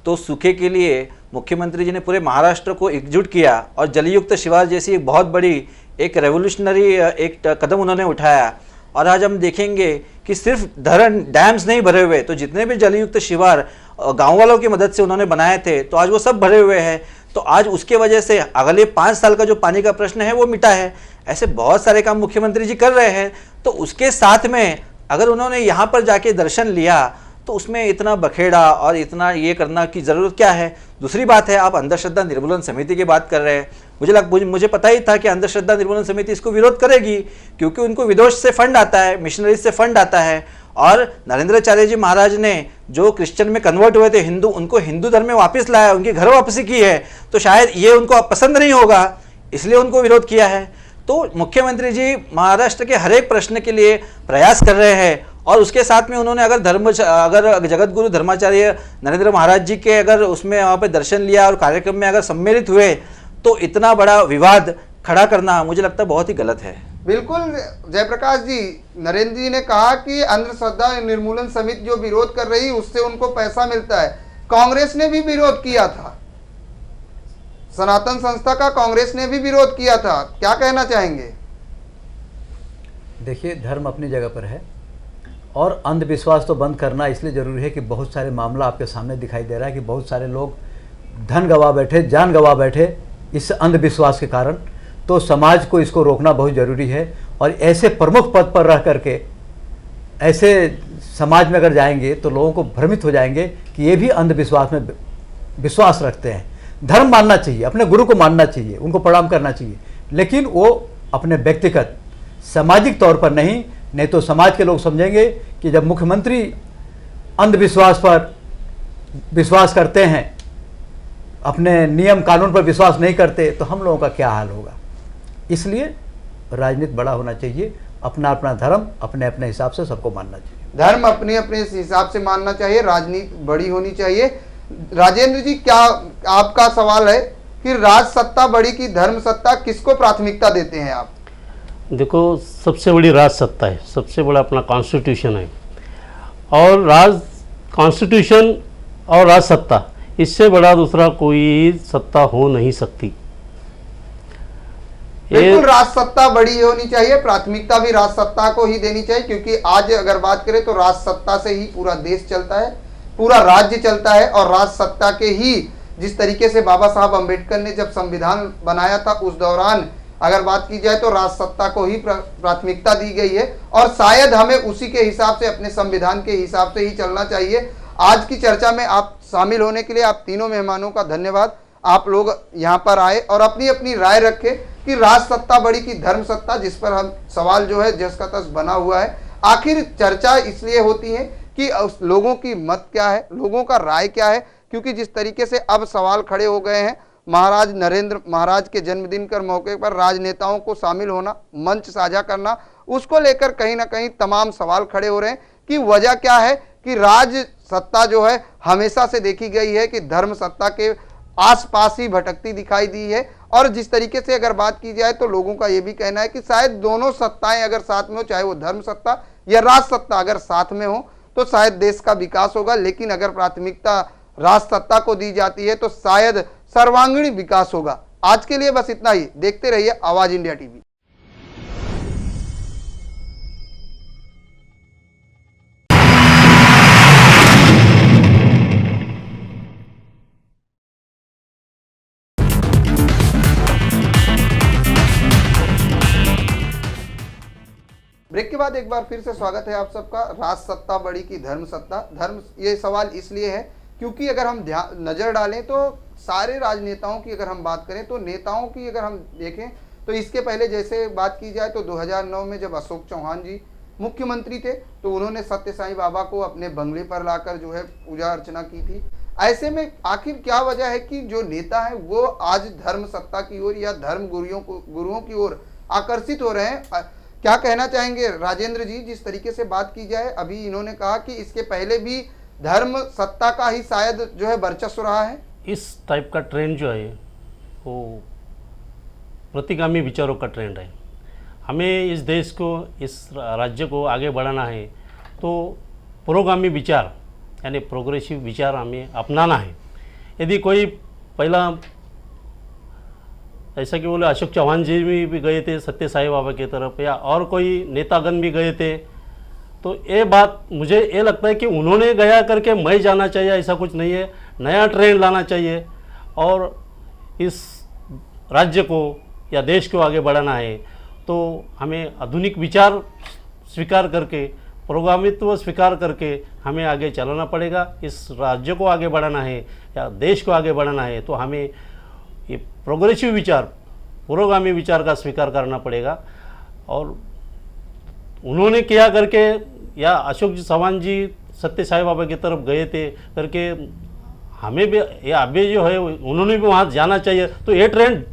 S2: तो सूखे के लिए मुख्यमंत्री जी ने पूरे महाराष्ट्र को एकजुट किया और जलयुक्त शिवार जैसी एक बहुत बड़ी एक रेवोल्यूशनरी एक कदम उन्होंने उठाया। और आज हम देखेंगे कि सिर्फ डैम्स नहीं भरे हुए, तो जितने भी जलयुक्त शिवार गांव वालों की मदद से उन्होंने बनाए थे तो आज वो सब भरे हुए हैं। तो आज उसके वजह से अगले 5 साल का जो पानी का प्रश्न है वो मिटा है। ऐसे बहुत सारे काम मुख्यमंत्री जी कर रहे हैं। तो उसके साथ में अगर उन्होंने यहाँ पर जाके दर्शन लिया तो उसमें इतना बखेड़ा और इतना ये करना की ज़रूरत क्या है। दूसरी बात है, आप अंधश्रद्धा निर्मूलन समिति की बात कर रहे हैं। मुझे पता ही था कि अंधश्रद्धा निर्मूलन समिति इसको विरोध करेगी, क्योंकि उनको विदेश से फंड आता है, मिशनरीज से फंड आता है। और नरेंद्राचार्य जी महाराज ने जो क्रिश्चियन में कन्वर्ट हुए थे, हिंदू, उनको हिंदू धर्म में वापस लाया, उनकी घर वापसी की है। तो शायद ये उनको पसंद नहीं होगा, इसलिए उनको विरोध किया है। तो मुख्यमंत्री जी महाराष्ट्र के हर एक प्रश्न के लिए प्रयास कर रहे हैं। और उसके साथ में उन्होंने अगर जगत गुरु धर्माचार्य नरेंद्र महाराज जी के अगर उसमें वहाँ पे दर्शन लिया और कार्यक्रम में अगर सम्मिलित हुए, तो इतना बड़ा विवाद खड़ा करना मुझे लगता है बहुत ही गलत है।
S1: बिल्कुल जयप्रकाश जी, नरेंद्र जी ने कहा कि अंधश्रद्धा निर्मूलन समिति जो विरोध कर रही उससे उनको पैसा मिलता है। कांग्रेस ने भी विरोध किया था, सनातन संस्था का कांग्रेस ने भी विरोध किया था। क्या कहना चाहेंगे?
S3: देखिए, धर्म अपनी जगह पर है और अंधविश्वास तो बंद करना इसलिए ज़रूरी है कि बहुत सारे मामला आपके सामने दिखाई दे रहा है कि बहुत सारे लोग धन गंवा बैठे, जान गंवा बैठे इस अंधविश्वास के कारण। तो समाज को इसको रोकना बहुत ज़रूरी है। और ऐसे प्रमुख पद पर रह करके ऐसे समाज में अगर जाएंगे तो लोगों को भ्रमित हो जाएंगे कि ये भी अंधविश्वास में विश्वास रखते हैं। धर्म मानना चाहिए, अपने गुरु को मानना चाहिए, उनको प्रणाम करना चाहिए, लेकिन वो अपने व्यक्तिगत सामाजिक तौर पर नहीं तो समाज के लोग समझेंगे कि जब मुख्यमंत्री अंधविश्वास पर विश्वास करते हैं, अपने नियम कानून पर विश्वास नहीं करते, तो हम लोगों का क्या हाल होगा। इसलिए राजनीति बड़ा होना चाहिए, अपना अपना धर्म अपने अपने हिसाब से सबको मानना चाहिए।
S1: धर्म अपने अपने हिसाब से मानना चाहिए, राजनीति बड़ी होनी चाहिए। राजेंद्र जी, क्या आपका सवाल है कि राज सत्ता बड़ी की धर्म सत्ता, किसको प्राथमिकता देते हैं आप?
S4: देखो, सबसे बड़ी राज सत्ता है, सबसे बड़ा अपना कॉन्स्टिट्यूशन है। और कॉन्स्टिट्यूशन और राज सत्ता, इससे बड़ा दूसरा कोई सत्ता हो नहीं सकती।
S1: बिल्कुल, राज सत्ता बड़ी होनी चाहिए, प्राथमिकता भी राज सत्ता को ही देनी चाहिए, क्योंकि आज अगर बात करें तो राज सत्ता से ही पूरा देश चलता है, पूरा राज्य चलता है। और राज सत्ता के ही जिस तरीके से बाबा साहब अंबेडकर ने जब संविधान बनाया था, उस दौरान अगर बात की जाए तो राज सत्ता को ही प्राथमिकता दी गई है। और शायद हमें उसी के हिसाब से, अपने संविधान के हिसाब से ही चलना चाहिए। आज की चर्चा में आप शामिल होने के लिए आप तीनों मेहमानों का धन्यवाद। आप लोग यहाँ पर आए और अपनी अपनी राय रखे कि राज सत्ता बड़ी की धर्म सत्ता, जिस पर हम सवाल जो है जस का तस बना हुआ है। आखिर चर्चा इसलिए होती है कि लोगों की मत क्या है, लोगों का राय क्या है, क्योंकि जिस तरीके से अब सवाल खड़े हो गए हैं, महाराज नरेंद्र महाराज के जन्मदिन के मौके पर राजनेताओं को शामिल होना, मंच साझा करना, उसको लेकर कहीं ना कहीं तमाम सवाल खड़े हो रहे हैं कि वजह क्या है कि राज सत्ता जो है हमेशा से देखी गई है कि धर्म सत्ता के आसपास ही भटकती दिखाई दी है। और जिस तरीके से अगर बात की जाए तो लोगों का ये भी कहना है कि शायद दोनों सत्ताएं अगर साथ में हो, चाहे वो धर्म सत्ता या राज सत्ता अगर साथ में हो, तो शायद देश का विकास होगा। लेकिन अगर प्राथमिकता राज सत्ता को दी जाती है तो शायद सर्वांगीण विकास होगा। आज के लिए बस इतना ही। देखते रहिए आवाज इंडिया टीवी। ब्रेक के बाद एक बार फिर से स्वागत है आप सबका। राज सत्ता बड़ी की धर्म सत्ता, धर्म, ये सवाल इसलिए है क्योंकि अगर हम नजर डालें तो सारे राजनेताओं की अगर हम बात करें तो नेताओं की अगर हम देखें तो इसके पहले जैसे बात की जाए तो 2009 में जब अशोक चौहान जी मुख्यमंत्री थे तो उन्होंने सत्य साईं बाबा को अपने बंगले पर लाकर जो है पूजा अर्चना की थी। ऐसे में आखिर क्या वजह है कि जो नेता है वो आज धर्म सत्ता की ओर या धर्म गुरुओं की ओर आकर्षित हो रहे हैं? क्या कहना चाहेंगे राजेंद्र जी? जिस तरीके से बात की जाए, अभी इन्होंने कहा कि इसके पहले भी धर्म सत्ता का ही शायद जो है वर्चस्व रहा है।
S4: इस टाइप का ट्रेंड जो है वो प्रतिगामी विचारों का ट्रेंड है। हमें इस देश को, इस राज्य को आगे बढ़ाना है तो पुरोगामी विचार यानी प्रोग्रेसिव विचार हमें अपनाना है। यदि कोई पहला ऐसा कि बोले अशोक चौहान जी भी गए थे सत्य साई बाबा की तरफ, या और कोई नेतागण भी गए थे, तो ये बात मुझे ये लगता है कि उन्होंने गया करके मैं जाना चाहिए, ऐसा कुछ नहीं है। नया ट्रेंड लाना चाहिए और इस राज्य को या देश को आगे बढ़ाना है तो हमें आधुनिक विचार स्वीकार करके, पुरोगामित्व स्वीकार करके हमें आगे चलाना पड़ेगा। इस राज्य को आगे बढ़ाना है या देश को आगे बढ़ाना है तो हमें ये प्रोग्रेसिव विचार, पुरोगामी विचार का स्वीकार करना पड़ेगा। और उन्होंने किया करके, या अशोक चौहान जी सत्य साई बाबा की तरफ गए थे करके हमें भी, या अभी जो है उन्होंने भी वहाँ जाना चाहिए। तो ये ट्रेंड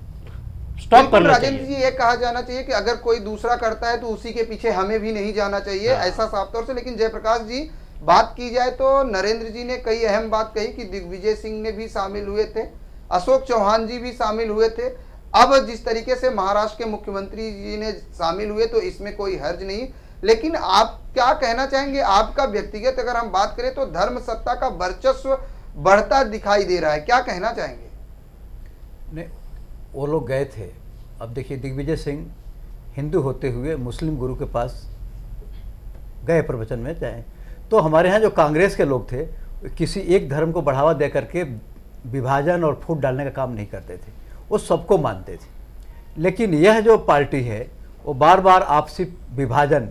S4: स्टॉप
S1: बिल्कुल
S4: करना
S1: राजेंद्र
S4: चाहिए।
S1: जी, ये कहा जाना चाहिए कि अगर कोई दूसरा करता है तो उसी के पीछे हमें भी नहीं जाना चाहिए, ऐसा साफ तौर से। लेकिन जयप्रकाश जी, बात की जाए तो नरेंद्र जी ने कई अहम बात कही कि दिग्विजय सिंह ने भी शामिल हुए थे, अशोक चौहान जी भी शामिल हुए थे। अब जिस तरीके से महाराष्ट्र के मुख्यमंत्री जी ने शामिल हुए तो इसमें कोई हर्ज नहीं। लेकिन आप क्या कहना चाहेंगे? आपका व्यक्तिगत अगर हम बात करें तो धर्म सत्ता का वर्चस्व बढ़ता दिखाई दे रहा है, क्या कहना चाहेंगे?
S3: नहीं, वो लोग गए थे। अब देखिए, दिग्विजय सिंह हिंदू होते हुए मुस्लिम गुरु के पास गए प्रवचन में जाए, तो हमारे यहाँ जो कांग्रेस के लोग थे किसी एक धर्म को बढ़ावा दे करके विभाजन और फूट डालने का काम नहीं करते थे, वो सबको मानते थे। लेकिन यह जो पार्टी है वो बार बार आपसी विभाजन,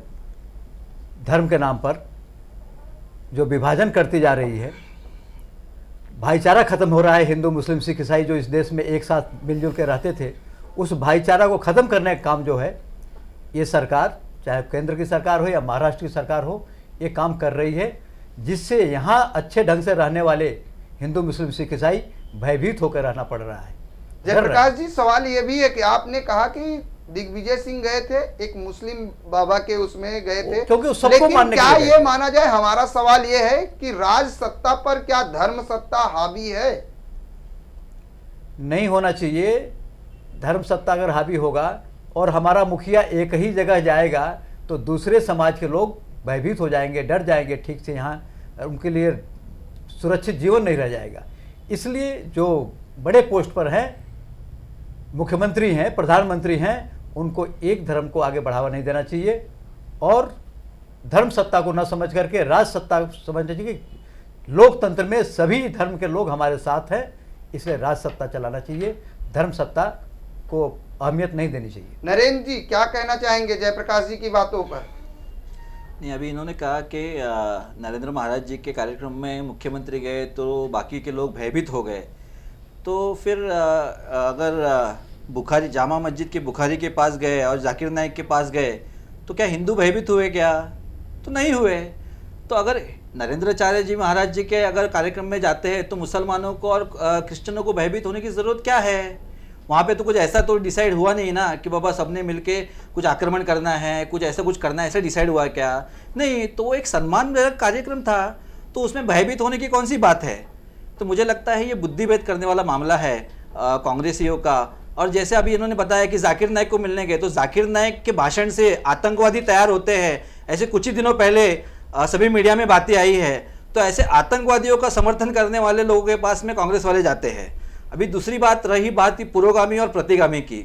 S3: धर्म के नाम पर जो विभाजन करती जा रही है, भाईचारा खत्म हो रहा है। हिंदू मुस्लिम सिख ईसाई जो इस देश में एक साथ मिलजुल के रहते थे, उस भाईचारा को ख़त्म करने का काम जो है ये सरकार, चाहे केंद्र की सरकार हो या महाराष्ट्र की सरकार हो, ये काम कर रही है, जिससे यहाँ अच्छे ढंग से रहने वाले हिंदू मुस्लिम सिख ईसाई भयभीत होकर रहना पड़ रहा है।
S1: जयप्रकाश जी, सवाल ये भी है कि आपने कहा कि दिग्विजय सिंह गए थे, एक मुस्लिम बाबा के उसमें गए थे,
S3: क्योंकि सबको
S1: लेकिन
S3: मानने
S1: क्या
S3: के लिए
S1: ये माना जाए, हमारा सवाल ये है कि राज सत्ता पर क्या धर्म सत्ता हावी है?
S3: नहीं होना चाहिए। धर्म सत्ता अगर हावी होगा और हमारा मुखिया एक ही जगह जाएगा तो दूसरे समाज के लोग भयभीत हो जाएंगे, डर जाएंगे, ठीक से यहाँ उनके लिए सुरक्षित जीवन नहीं रह जाएगा। इसलिए जो बड़े पोस्ट पर हैं, मुख्यमंत्री हैं, प्रधानमंत्री हैं, उनको एक धर्म को आगे बढ़ावा नहीं देना चाहिए और धर्म सत्ता को न समझ करके राज सत्ता समझना चाहिए। लोकतंत्र में सभी धर्म के लोग हमारे साथ हैं, इसलिए राज सत्ता चलाना चाहिए, धर्म सत्ता को अहमियत नहीं देनी चाहिए।
S1: नरेंद्र जी, क्या कहना चाहेंगे जयप्रकाश जी की बातों पर?
S2: नहीं, अभी इन्होंने कहा कि नरेंद्र महाराज जी के कार्यक्रम में मुख्यमंत्री गए तो बाकी के लोग भयभीत हो गए। तो फिर अगर बुखारी, जामा मस्जिद के बुखारी के पास गए और जाकिर नाइक के पास गए तो क्या हिंदू भयभीत हुए? क्या तो नहीं हुए। तो अगर नरेंद्राचार्य जी महाराज जी के अगर कार्यक्रम में जाते हैं तो मुसलमानों को और क्रिश्चियनों को भयभीत होने की ज़रूरत क्या है? वहाँ पे तो कुछ ऐसा तो डिसाइड हुआ नहीं ना कि बाबा सबने मिलके कुछ आक्रमण करना है, कुछ ऐसा कुछ करना है, ऐसा डिसाइड हुआ क्या? नहीं, तो वो एक सम्मानजनक कार्यक्रम था, तो उसमें भयभीत होने की कौन सी बात है? तो मुझे लगता है ये बुद्धिभेद करने वाला मामला है कांग्रेसियों का। और जैसे अभी इन्होंने बताया कि जाकिर नाइक को मिलने गए, तो जाकिर नाइक के भाषण से आतंकवादी तैयार होते हैं, ऐसे कुछ ही दिनों पहले सभी मीडिया में बातें आई है। तो ऐसे आतंकवादियों का समर्थन करने वाले लोगों के पास में कांग्रेस वाले जाते हैं। अभी दूसरी बात रही बात की पुरोगामी और प्रतिगामी की,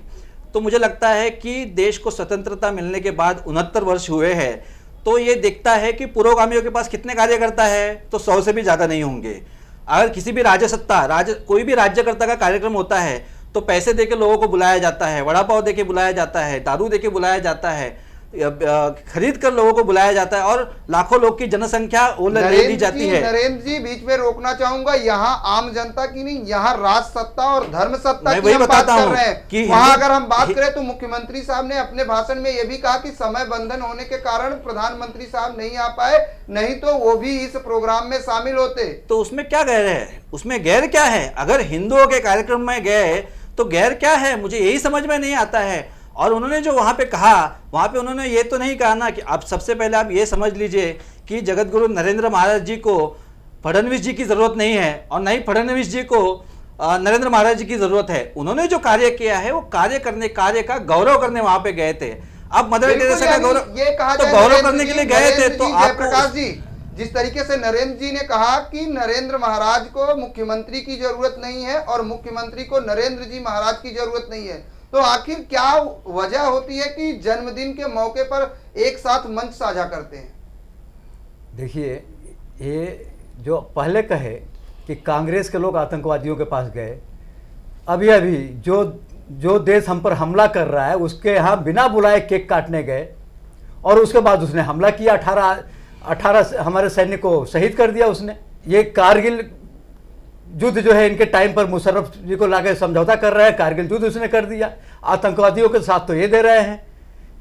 S2: तो मुझे लगता है कि देश को स्वतंत्रता मिलने के बाद 69 वर्ष हुए हैं, तो ये दिखता है कि पुरोगामियों के पास कितने कार्यकर्ता है, तो 100 से भी ज़्यादा नहीं होंगे। अगर किसी भी कोई भी राज्यकर्ता का कार्यक्रम होता है तो पैसे देके लोगों को बुलाया जाता है, वड़ा पाव देके बुलाया जाता है, दारू देके बुलाया जाता है, खरीद कर लोगों को बुलाया जाता है और लाखों लोग की जनसंख्या ले दी जाती है।
S1: नरेंद्र जी, बीच में रोकना चाहूंगा, यहाँ आम जनता की नहीं, यहाँ राज सत्ता और धर्म सत्ता की हम बात कर रहे हैं। वहां अगर हम बात करें तो मुख्यमंत्री साहब ने अपने भाषण में यह भी कहा कि समय बंधन होने के कारण प्रधानमंत्री साहब नहीं आ पाए, नहीं तो वो भी इस प्रोग्राम में शामिल होते।
S2: तो उसमें क्या गैर है? उसमें गैर क्या है? अगर हिंदुओं के कार्यक्रम में गए तो गैर क्या है? मुझे यही समझ में नहीं आता है। और उन्होंने जो वहाँ पे कहा, वहाँ पे उन्होंने ये तो नहीं कहा ना कि आप सबसे पहले आप ये समझ लीजिए कि जगत गुरु नरेंद्र महाराज जी को फडणवीस जी की ज़रूरत नहीं है और नहीं फडणवीस जी को नरेंद्र महाराज जी की ज़रूरत है। उन्होंने जो कार्य किया है वो कार्य का गौरव करने वहाँ पे गए थे। आप मदर
S1: बिल्कुल,
S2: टेरेसा का
S1: यानी
S2: गौरव
S1: ये कहा
S2: तो
S1: जाए
S2: गौरव
S1: नरेंद्र
S2: करने के
S1: जी,
S2: लिए गए थे
S1: नरेंद्र
S2: तो
S1: जी,
S2: आपको
S1: जयप्रकाश जी, जिस तरीके से नरेंद्र जी ने कहा कि नरेंद्र महाराज को मुख्यमंत्री की जरूरत नहीं है और मुख्यमंत्री को नरेंद्र जी महाराज की जरूरत नहीं है, तो आखिर क्या वजह होती है कि जन्मदिन के मौके पर एक साथ मंच साझा करते हैं?
S3: देखिए, ये जो पहले कहे कि कांग्रेस के लोग आतंकवादियों के पास गए, अभी अभी जो देश हम पर हमला कर रहा है उसके यहाँ बिना बुलाए केक काटने गए और उसके बाद उसने हमला किया, 18 हमारे सैन्य को शहीद कर दिया उसने। ये कारगिल युद्ध जो है इनके टाइम पर मुशर्रफ जी को लाके समझौता कर रहे हैं, कारगिल युद्ध उसने कर दिया। आतंकवादियों के साथ तो ये दे रहे हैं।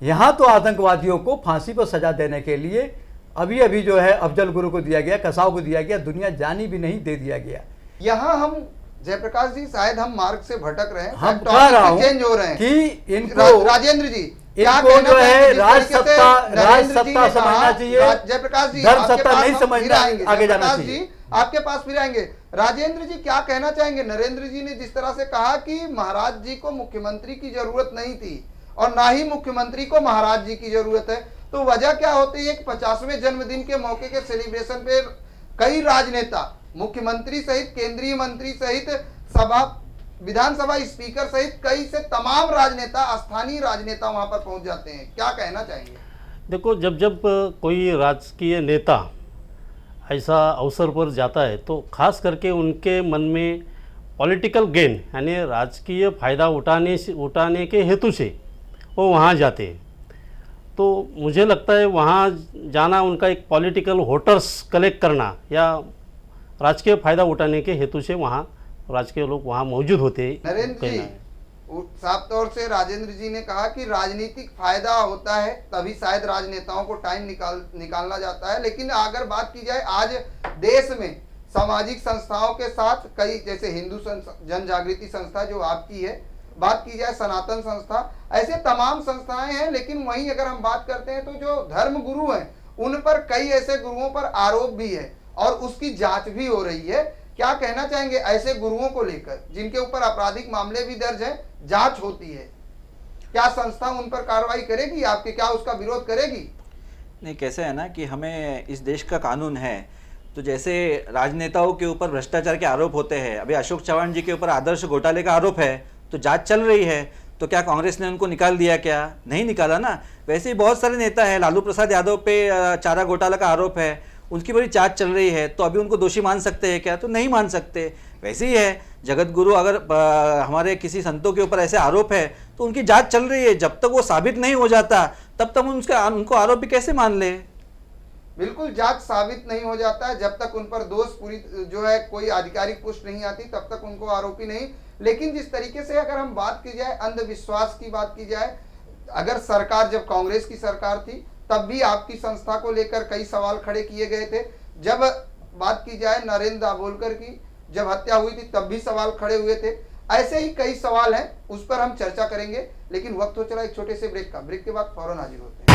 S3: यहाँ तो आतंकवादियों को फांसी पर सजा देने के लिए अभी अभी जो है अफजल गुरु को दिया गया, कसाव को दिया गया, दुनिया जानी भी नहीं दे दिया गया।
S1: यहाँ हम जयप्रकाश जी शायद हम मार्ग से भटक रहे हैं,
S3: हम
S1: टॉपिक
S3: कह रहा
S1: से
S3: हूं
S1: चेंज हो रहे हैं
S3: कि इनको
S1: राजेंद्र जी क्या
S3: इनको
S1: कहना
S3: जो है
S1: चाहेंगे जिस
S3: राज
S1: तरीके से
S3: सत्ता
S1: नरेंद्र जी ने
S3: समझना
S1: कहा,
S3: चाहिए,
S1: जयप्रकाश जी
S3: धर्म
S1: आपके
S3: सत्ता
S1: पास
S3: नहीं
S1: हम
S3: समझना,
S1: फिर आएंगे,
S3: आगे जाना
S1: जयप्रकाश
S3: चाहिए।
S1: जी आपके पास फिर आएंगे। राजेंद्र जी क्या कहना चाहेंगे? नरेंद्र जी ने जिस तरह से कहा कि महाराज जी को मुख्यमंत्री की जरूरत नहीं थी और ना ही मुख्यमंत्री को महाराज जी की जरूरत है, तो वजह क्या होती है? 50वें जन्मदिन के मौके के सेलिब्रेशन पे कई राजनेता, मुख्यमंत्री सहित, केंद्रीय मंत्री सहित, सभा विधानसभा स्पीकर सहित कई से तमाम राजनेता, स्थानीय राजनेता वहां पर पहुंच जाते हैं, क्या कहना चाहेंगे?
S4: देखो, जब जब कोई राजकीय नेता ऐसा अवसर पर जाता है तो खास करके उनके मन में पॉलिटिकल गेन यानी राजकीय फ़ायदा उठाने के हेतु से वो वहाँ जाते हैं। तो मुझे लगता है वहाँ जाना उनका एक पॉलिटिकल वोटर्स कलेक्ट करना या राजकीय फ़ायदा उठाने के हेतु से वहाँ राजकीय लोग वहाँ मौजूद होते हैं।
S1: नरेंद्र जी, साफ तौर से राजेंद्र जी ने कहा कि राजनीतिक फायदा होता है तभी शायद राजनेताओं को टाइम निकालना जाता है, लेकिन अगर बात की जाए आज देश में सामाजिक संस्थाओं के साथ कई, जैसे हिंदू जन जागृति संस्था जो आपकी है, बात की जाए सनातन संस्था, ऐसे तमाम संस्थाएं हैं, लेकिन वहीं अगर हम बात करते हैं तो जो धर्म गुरु हैं उन पर कई ऐसे गुरुओं पर आरोप भी है और उसकी जांच भी हो रही है। क्या कहना चाहेंगे ऐसे गुरुओं को लेकर जिनके ऊपर आपराधिक मामले भी दर्ज हैं, जांच होती है, क्या संस्था उन पर कार्रवाई करेगी? आपके क्या उसका विरोध करेगी?
S2: नहीं, कैसे है ना कि हमें इस देश का कानून है, तो जैसे राजनेताओं के ऊपर भ्रष्टाचार के आरोप होते हैं, अभी अशोक चव्हाण जी के ऊपर आदर्श घोटाले का आरोप है, तो जांच चल रही है, तो क्या कांग्रेस ने उनको निकाल दिया? क्या नहीं निकाला ना। वैसे ही बहुत सारे नेता हैं, लालू प्रसाद यादव पे चारा घोटाला का आरोप है, उनकी बड़ी जांच चल रही है, तो अभी उनको दोषी मान सकते हैं क्या? तो नहीं मान सकते। वैसे ही है, जगत गुरु अगर हमारे किसी संतों के ऊपर ऐसे आरोप है तो उनकी जांच चल रही है, जब तक वो साबित नहीं हो जाता तब तक उनको आरोपी कैसे मान ले?
S1: बिल्कुल, जांच साबित नहीं हो जाता है, जब तक उन पर दोष पूरी जो है कोई आधिकारिक पुष्टि नहीं आती तब तक उनको आरोपी नहीं। लेकिन जिस तरीके से अगर हम बात की जाए, अंधविश्वास की बात की जाए, अगर सरकार, जब कांग्रेस की सरकार थी तब भी आपकी संस्था को लेकर कई सवाल खड़े किए गए थे। जब बात की जाए नरेंद्र दाभोलकर की जब हत्या हुई थी तब भी सवाल खड़े हुए थे। ऐसे ही कई सवाल हैं, उस पर हम चर्चा करेंगे, लेकिन वक्त हो चला एक छोटे से ब्रेक का। ब्रेक के बाद फौरन हाजिर होते हैं।